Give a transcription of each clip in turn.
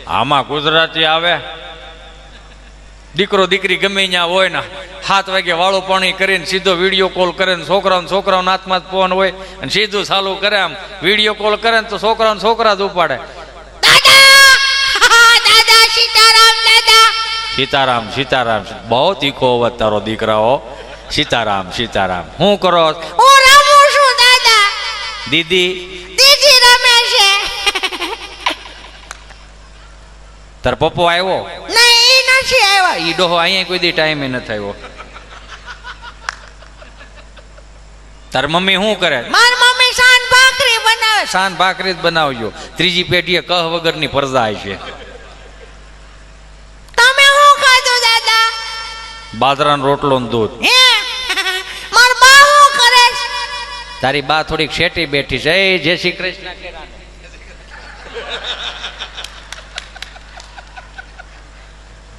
આમાં ગુજરાતી આવે? દીકરો દીકરી ગમે ત્યાં હોય ને 7 વાગે વાળું પાણી કરીને સીધો વિડીયો કોલ કરે ને છોકરાઓના હાથમાં ફોન હોય અને સીધું ચાલુ કરે. આમ વિડીયો કોલ કરે ને તો છોકરા જ ઉપાડે. સીતારામ સીતારામ. બહુ તીખો અવાજ તારો દીકરાઓ. સીતારામ સીતારામ. હું કરો? હું રમું છું દાદા. દીદી રમે છે. તાર પપ્પો આવ્યો? નહીં, નથી આવ્યો. ઈ ડોહો અહીંયા કોઈ દી ટાઈમે નથી આવ્યો. તાર મમ્મી શું કરે? માર મમ્મી સાન ભાખરી બનાવે. સાન ભાખરી જ બનાવજો. ત્રીજી પેઢીએ કહ વગરની પરજા છે. તમે શું ખાધું દાદા? બાજરાનો રોટલો ને દૂધ. માર બા શું કરે? તારી બા થોડીક શેટી બેઠી છે. જય શ્રી કૃષ્ણ.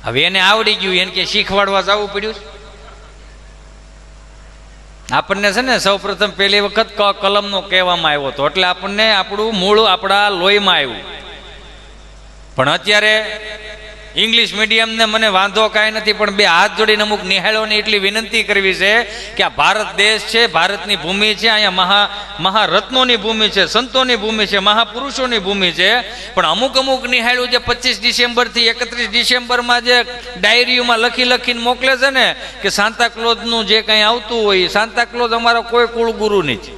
હવે એને આવડી ગયું, એને કે શીખવાડવા જવું પડ્યું. આપણને છે ને સૌ પ્રથમ પહેલી વખત કલમનો કહેવામાં આવ્યો હતો, એટલે આપણને આપણું મૂળ આપણા લોહીમાં આવ્યું. પણ અત્યારે ઇંગ્લિશ મીડિયમને મને વાંધો કાંઈ નથી, પણ બે હાથ જોડીને અમુક નિહાળોને એટલી વિનંતી કરવી છે કે આ ભારત દેશ છે, ભારતની ભૂમિ છે, અહીંયા મહારત્નોની ભૂમિ છે, સંતોની ભૂમિ છે, મહાપુરુષોની ભૂમિ છે. પણ અમુક નિહાળ્યું જે 25 ડિસેમ્બરથી 31 ડિસેમ્બરમાં જે ડાયરીઓમાં લખીને મોકલે છે ને કે સાન્તા ક્લોઝનું જે કંઈ આવતું હોય, સાન્તા ક્લોઝ અમારો કોઈ કુળગુરુ નથી.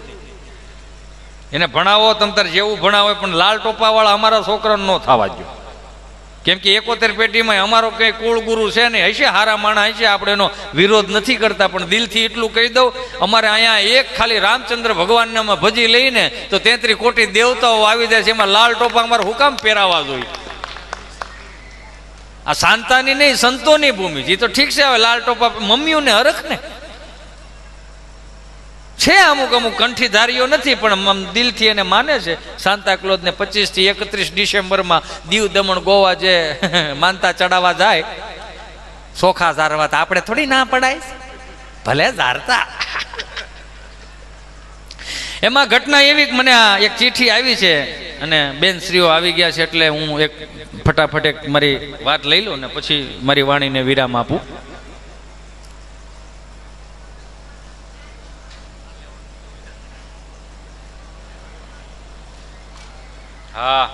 એને ભણાવો તમતાર જેવું ભણાવો, પણ લાલ ટોપાવાળા અમારા છોકરાને ન થવા દો. કેમ કે 71 પેઢીમાં અમારો કઈ કુળ ગુરુ છે ને, હશે હારા માણા હશે, આપણે એનો વિરોધ નથી કરતા, પણ દિલથી એટલું કહી દઉં, અમારે અહીંયા એક ખાલી રામચંદ્ર ભગવાનને અમે ભજી લઈને તો 33 કોટી દેવતાઓ આવી જાય છે. એમાં લાલ ટોપા અમારે હુકામ પહેરાવા જોઈએ? આ શાંતાની નહીં, સંતોની ભૂમિ છે. તો ઠીક છે, હવે લાલ ટોપા મમ્મીઓને હરખ ને છે, અમુક કંઠીધારીઓ નથી, પણ દિલથી એને માને છે. સાન્તા ક્લોઝને 25 થી 31 ડિસેમ્બરમાં દીવ દમણ ગોવા જે માનતા ચડાવવા જાય, સોખા ઝારવા, તો આપણે થોડી ના પડાય, ભલે ઝારતા. એમાં ઘટના એવી, મને આ એક ચિઠ્ઠી આવી છે અને બેન શ્રીઓ આવી ગયા છે, એટલે હું એક ફટાફટ એક મારી વાત લઈ લઉં ને પછી મારી વાણીને વિરામ આપું. હા,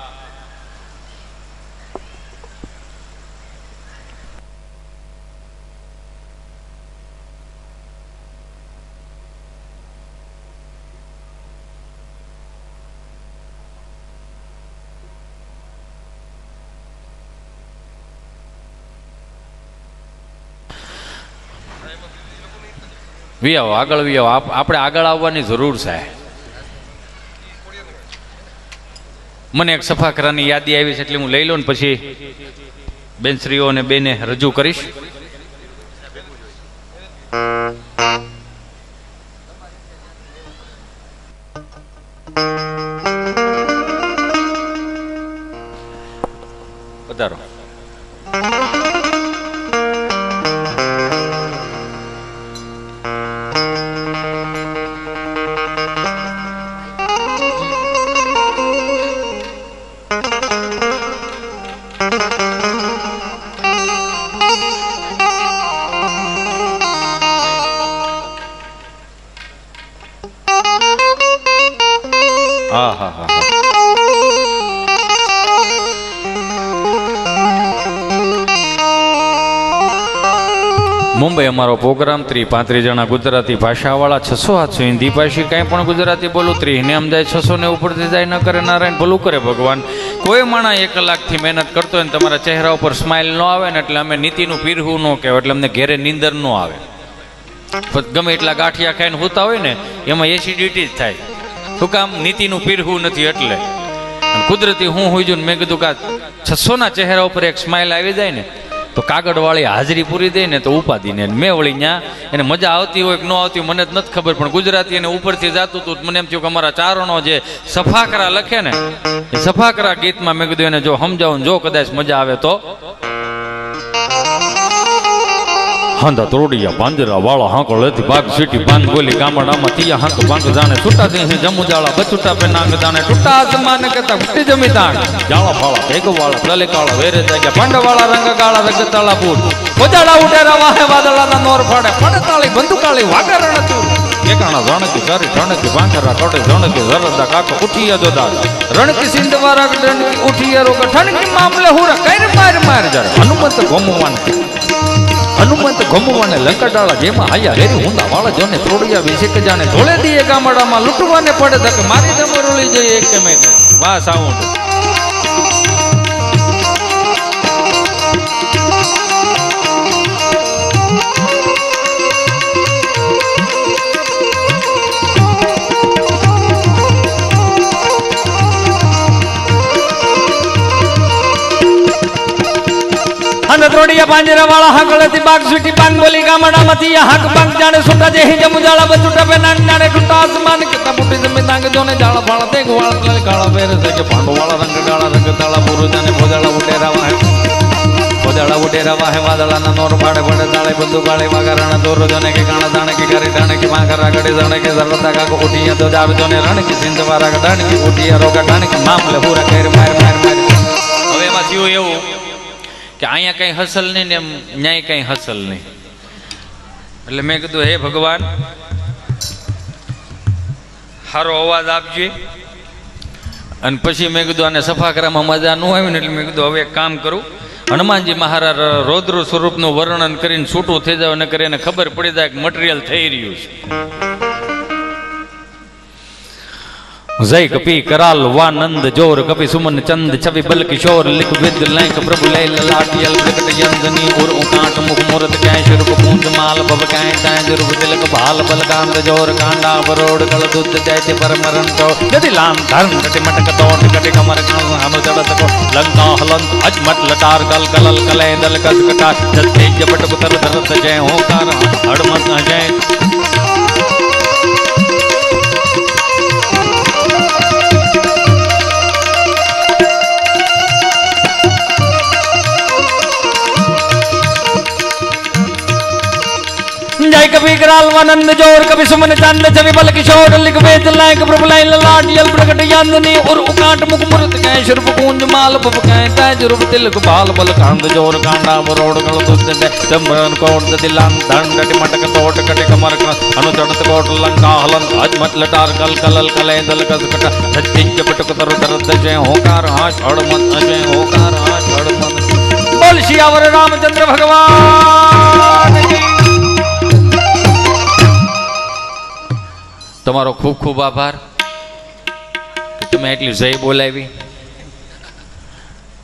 વી આવો, આગળ વી આવો. આપણે આગળ આવવાની જરૂર છે. મને એક સફાકરાની યાદી આવી છે, એટલે હું લઈ લઉં ને પછી બેનશ્રીઓ અને બેને રજૂ કરીશ. પધારો. હા હા હા. મુંબઈ અમારો પ્રોગ્રામ. 30-35 જણા ગુજરાતી ભાષાવાળા, 600-700 હિન્દી ભાષી, કાંઈ પણ ગુજરાતી બોલું 30 ને આમ જાય, 600 ને ઉપરથી જાય. ન કરે નારાયણ, ભલું કરે ભગવાન. કોઈ માણસ 1 કલાકથી મહેનત કરતો હોય ને તમારા ચહેરા ઉપર સ્માઇલ ન આવે ને, એટલે અમે નીતિનું પીરહું ન કહેવાય, એટલે અમને ઘેરે નીંદર ન આવે. ગમે એટલા ગાંઠિયા ખાઈને હોતા હોય ને, એમાં એસિડિટી જ થાય. શું કામ? નીતિનું પીરહું નથી એટલે. કુદરતી હું હોઈ છું ને મેં કીધું કે 600 ના ચહેરા ઉપર એક સ્માઇલ આવી જાય ને તો કાગળવાળી હાજરી પૂરી દે ને તો ઉપાધિ ને. મેં વળી ત્યાં એને મજા આવતી હોય કે ન આવતી મને જ નથી ખબર, પણ ગુજરાતી એને ઉપરથી જાતું હતું. મને એમ થયું કે અમારા ચારણો જે સફાકરા લખે ને, એ સફાકરા ગીતમાં મેં કીધું એને જો સમજાવું, જો કદાચ મજા આવે તો. હાંધા તોડિયા પાંજરા વાળા હાંકો લેતી બાગ સીટી બાંધ બોલી ગામડામાં તિયા હાંક બાંગ જાણે છૂટા દે જમુ જાળા બચુટા પે નાંગ જાણે ટૂટા આસમાન કેતા ફૂટી જમી તાણ જાળા ફાળા ભેગ વાળા પ્રલે કાળા વેરે જાગ્યા પાંડ વાળા રંગ કાળા રગતાળા પૂર કોજાળા ઉડેરા વાહે વાદળાના નોર ફાડે પડતાળી બંદુકાળી વાગરણ તું એકાણા રણકી કરી રણકી વાંકરા કોટે રણકી જરદા કાકો ઉઠીયા જોદા રણકી સિંધવારા રણકી ઉઠીયા રોગ ઠણકી મામલે હુરા કઈર માર માર જર હનુમંત ગમવાને લંકાડાળા જેમાં આયા હેરી હુંદા વાળા જોને તોડિયા વિશે કે જાણે ધોળે દીએ ગામડામાં લૂંટવાને પડે ધક મારી દમરોળી જઈએ એક મેં વાહ સાઉન્ડ ત્રોડિયા પાંજરા વાળા હાકળેથી બાગ સુટી બાંગ બોલી ગામડામાંથી હાક બાંગ જાણે સુટા જે જમુ જાળા બચુટા પે નાંગ જાણે ટૂટા આસમાન કેતા ફૂટી જમી નાંગ જોને જાળા ફાળા તે વાળા તલે કાળા વેરે છે પાંડો વાળા રંગ કાળા રંગ તાળા પૂરો જાને ભોજાળા ઉડેરા વાહે વાદળાના નોર પાડે પડે તાળે બંદુ કાળે વાગરણ દોરો જોને કે કાણા દાણે કે કરી દાણે કે માકરા ગડે જાણે કે સરતા કાકો ઉઠીયા તો જાવ જોને રણ કે સિંધ વારા ગડાણ કે ઉઠીયા રોગા કાણ કે મામલે પૂરા કેર માર માર માર હવે એમાં થયું એવું કે અહીંયા કંઈ હસલ નહીં ને ન્યાય કંઈ હસલ નહીં એટલે મેં કીધું હે ભગવાન સારો અવાજ આપજે અને પછી મેં કીધું આને સફા કરવામાં મજા ન આવી ને એટલે મેં કીધું હવે એક કામ કરું હનુમાનજી મહારાજ રૌદ્ર સ્વરૂપનું વર્ણન કરીને છૂટું થઈ જાય અને કરીને ખબર પડી જાય કે મટીરિયલ થઈ રહ્યું છે જય કપી કરાલ વાનંદ જોર કપી સુમન ચંદ છવિ બલ કિશોર લિખ વિદ લૈક પ્રભુ લૈ લાટિયલ પ્રકટ યંદની ઉર ઉકાટ મુખ મૂર્ત કાય સ્વરૂપ પૂંજ માલ ભવ કાય તાય રૂપ તિલક ભાલ બલ કાંદ જોર કાંડા બરોડ કળ દુધ દૈત્ય પરમરણ તો यदि लाम धर्म कटि मटक तोट कटि कमर हम जड़त को लंका हलंत अजमट लटार कल कलल कले दल कस कटा जल तेज जपट कुतर धरत जय होकार हड़मत जय जय कभी कराल वानंद जोर कभी सुमन चंद छवि बल किशोर लिख वेद लायक प्रभु लाइन लाटियल प्रकट यंदनी और उकाट मुख मूर्त कै शुरप कुंज माल बब कै ताज रूप तिलक बाल बल कांद जोर कांडा बरोड गल दुद दे तमरन कोट दिलान दंड कटि मटक तोट कटि कमर अनु चढ़त कोट लंका हलन अजमत लटार कल कलल कले दल कस कटा सच्ची जपट कुतर दरद जय होकार हाश हड़मत अजय होकार हाश हड़मत बोल सियावर रामचंद्र भगवान की તમારો ખૂબ ખૂબ આભાર કે તમે એટલી જય બોલાવી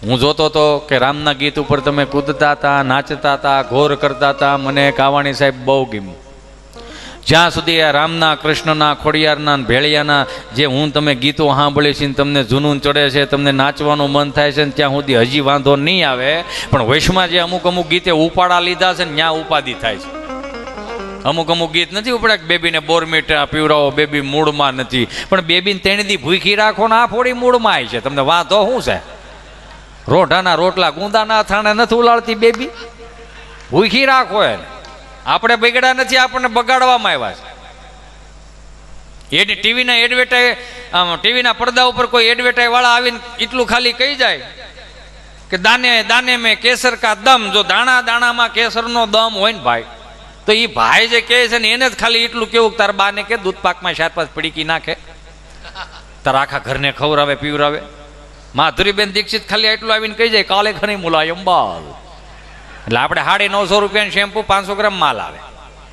હું જોતો હતો કે રામના ગીત ઉપર તમે કૂદતા હતા નાચતા હતા ઘોર કરતા હતા મને કાવાણી સાહેબ બહુ ગમ્યું જ્યાં સુધી આ રામના કૃષ્ણના ખોડિયારના ભેળિયાના જે હું તમે ગીતો સાંભળી છે તમને જૂનું ચડે છે તમને નાચવાનું મન થાય છે ત્યાં સુધી હજી વાંધો નહીં આવે પણ વૈશમાં જે અમુક અમુક ગીતે ઉપાડા લીધા છે ને ત્યાં ઉપાધિ થાય છે અમુક અમુક ગીત નથી ઉપડે બેબીને બોરમીટા પીવડાવો બેબી મૂળમાં નથી પણ બેબીને તેણીથી ભૂખી રાખો ને આ ફોડી મૂળમાં આવી છે તમને વાંધો શું છે રોઢાના રોટલા ગુંદાના થાણે નથી ઉલાળતી બેબી ભૂખી રાખો એને આપણે બગડ્યા નથી આપણને બગાડવામાં આવ્યા છે ટીવીના ટીવીના પડદા ઉપર કોઈ એડવર્ટાઈઝ વાળા આવીને એટલું ખાલી કહી જાય કે દાને દાને મેં કેસર કા દમ જો દાણા દાણામાં કેસરનો દમ હોય ને ભાઈ તો એ ભાઈ જે કહે છે ને એને જ ખાલી એટલું કેવું તાર બાને કે દૂધ પાકમાં 4-5 પડીકી નાખે તારા આખા ઘરને ખવડાવે પીવરાવે માધુરીબેન દીક્ષિત ખાલી એટલું આવીને કહી જાય કાલે ઘણી મુલાયમ બાલ એટલે આપણે 950 રૂપિયાનું શેમ્પુ 500 ગ્રામ માલ આવે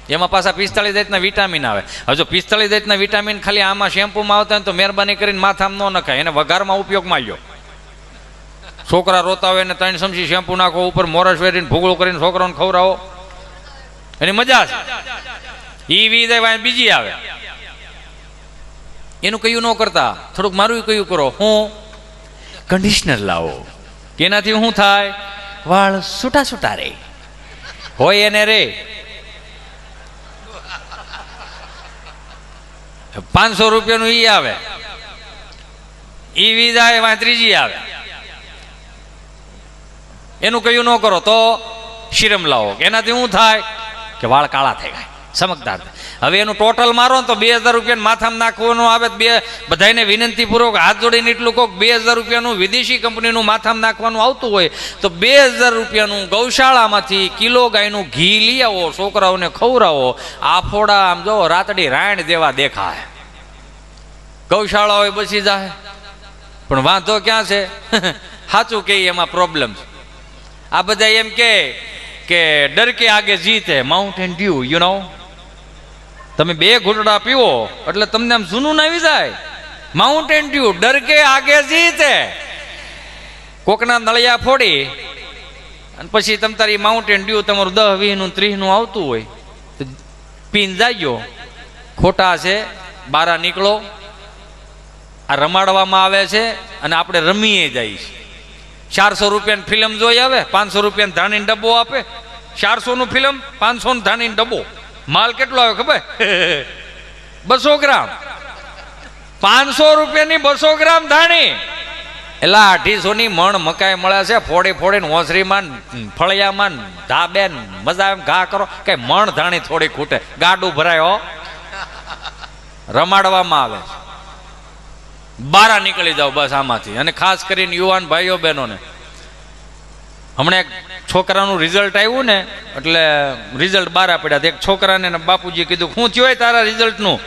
એમાં પાછા 45 જાતના વિટામિન આવે હવે જો 45 જાતના વિટામિન ખાલી આમાં શેમ્પુમાં આવતા હોય તો મહેરબાની કરીને માથામાં ન નખાય એને વઘારમાં ઉપયોગમાં આવ્યો છોકરા રોતા હોય ને 3 ચમચી શેમ્પુ નાખો ઉપર મોરસ વેરીને ભૂગળું કરીને છોકરાઓને ખવડાવો એની મજા છે ઈ વી બીજી આવે એનું કયું ન કરતા થોડુંક મારું કયું કરો હું કન્ડિશનર લાવો એનાથી શું થાય વાળ છૂટા છૂટા રે હોય એને રે 500 રૂપિયાનું ઈ આવે ઈ વી જાય ત્રીજી આવે એનું કયું ન કરો તો શિરમ લાવો એનાથી શું થાય કે વાળ કાળા થઈ ગયા, ચમકદાર. હવે એનું ટોટલ મારો ને તો 2000 રૂપિયા માથામાં નાખવાનું આવે. બધાને વિનંતીપૂર્વક હાથ જોડીને એટલું કહો, 2000 રૂપિયાનું વિદેશી કંપનીનું માથામાં નાખવાનું આવતું હોય તો 2000 રૂપિયાનું ગૌશાળામાંથી કિલો ગાયનું ઘી લઈ આવો, છોકરાઓને ખવડાવો. આફોડા આમ જો રાતડી રાયણ જેવા દેખાય. ગૌશાળાઓ બચી જાય, પણ વાંધો ક્યાં છે? સાચું કે એમાં પ્રોબ્લેમ છે. આ બધા એમ કે ડર કે આગે જીત હે, માઉન્ટેન ડ્યુ, યુ નો. તમે 2 ઘૂંટડા પીવો એટલે તમને આમ જૂનું આવી જાય. માઉન્ટેન ડ્યુ, ડર કે આગે જીત હે. કોકના નળિયા ફોડી અને પછી તમ તારી માઉન્ટેન ડ્યુ તમારું 10, 20 નું 30 નું આવતું હોય તો પીને જાયો. ખોટા છે, બારા નીકળો. આ રમાડવામાં આવે છે અને આપણે રમીએ જઈએ. 400 રૂપિયાની ફિલ્મ જોઈ આવે, 500 રૂપિયાની ધાણીનો ડબ્બો આપે. 400 નું ફિલ્મ, 500 નું ધાણીનો ડબ્બો. માલ કેટલો આવે ખબર? 200 ગ્રામ. 500 રૂપિયાની 200 ગ્રામ ધાણી. એટલે 250 ની મણ મકાઈ મળે છે. ફોડી ફોડીને ઓસરીમાં, ફળિયામાં, ધાબેન મજા એમ ઘા કરો. કઈ મણ ધાણી થોડી ખૂટે, ગાડું ભરાય હો. રમાડવામાં આવે છે. બારા નીકળી જાવ બસ આમાંથી. અને ખાસ કરીને યુવાન ભાઈઓ બહેનોને, હમણાં એક છોકરાનું રિઝલ્ટ આવ્યું ને, એટલે રિઝલ્ટ બારા પડ્યા. એક છોકરાને બાપુજીએ કીધું, શું થયું હોય તારા રિઝલ્ટનું?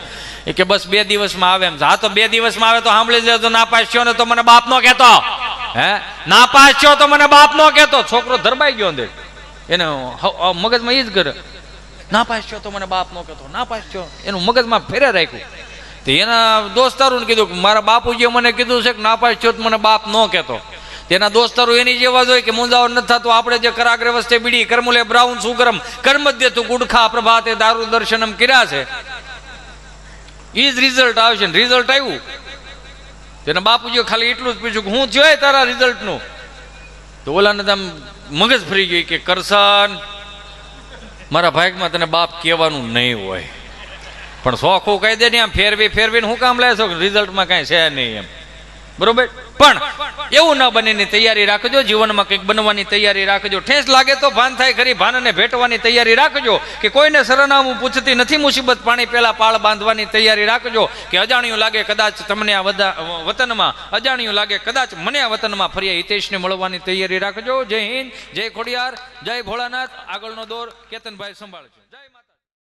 એ કે બસ 2 દિવસમાં આવે એમ. હા તો 2 દિવસમાં આવે તો સાંભળી લેજો. ના પાસ થયો ને તો મને બાપ નો કહેતો. હે, ના પાસ થયો તો મને બાપ નો કહેતો. છોકરો ધરબાઈ ગયો અંદર, એને મગજમાં એ જ કરે, ના પાસ થયો તો મને બાપ નો કહેતો, ના પાસ થયો. એનું મગજમાં ફેરે રાખ્યું. તો એના દોસ્તારોને કીધું કે મારા બાપુજીએ મને કીધું છે કે ના પાસ થયો તો મને બાપ નો કહેતો. તેના દોસ્તારો એની જેવા જ હોય કે મુંજાવર નથી થતું. આપણે જે કરાગ્રે વસ્તે બીડી કરમુલે બ્રાઉન સુગરમ કર્મદ્ય તું ગુડખા પ્રભાતે દારૂ દર્શનમ કર્યા છે. એ જ રિઝલ્ટ આવશે. રિઝલ્ટ આવ્યું, તેના બાપુજીએ ખાલી એટલું જ પૂછ્યું કે હું થયો તારા રિઝલ્ટનું? તો ઓલાને આમ મગજ ફરી ગઈ કે કરશન, મારા ભાગમાં તને બાપ કહેવાનું નહીં હોય, પણ શોખું કહી દે ને. આમ ફેરવીને હું કામ લાવે છો? રિઝલ્ટમાં કાંઈ છે નહીં એમ, બરોબર. પણ એવું ના બનીની તૈયારી રાખજો. જીવનમાં કંઈક બનવાની તૈયારી રાખજો. ઠેસ લાગે તો ભાન થાય ખરી, ભાનને ભેટવાની તૈયારી રાખજો. કે કોઈને સરનામું પૂછતી નથી મુસીબત, પાણી પહેલા પાળ બાંધવાની તૈયારી રાખજો. કે અજાણ્યું લાગે કદાચ તમને આ વતનમાં, અજાણ્યું લાગે કદાચ મને આ વતનમાં, ફરી હિતેશને મળવાની તૈયારી રાખજો. જય હિન્દ, જય ખોડિયાર, જય ભોળાનાથ. આગળનો દોર કેતનભાઈ સંભાળજો. જય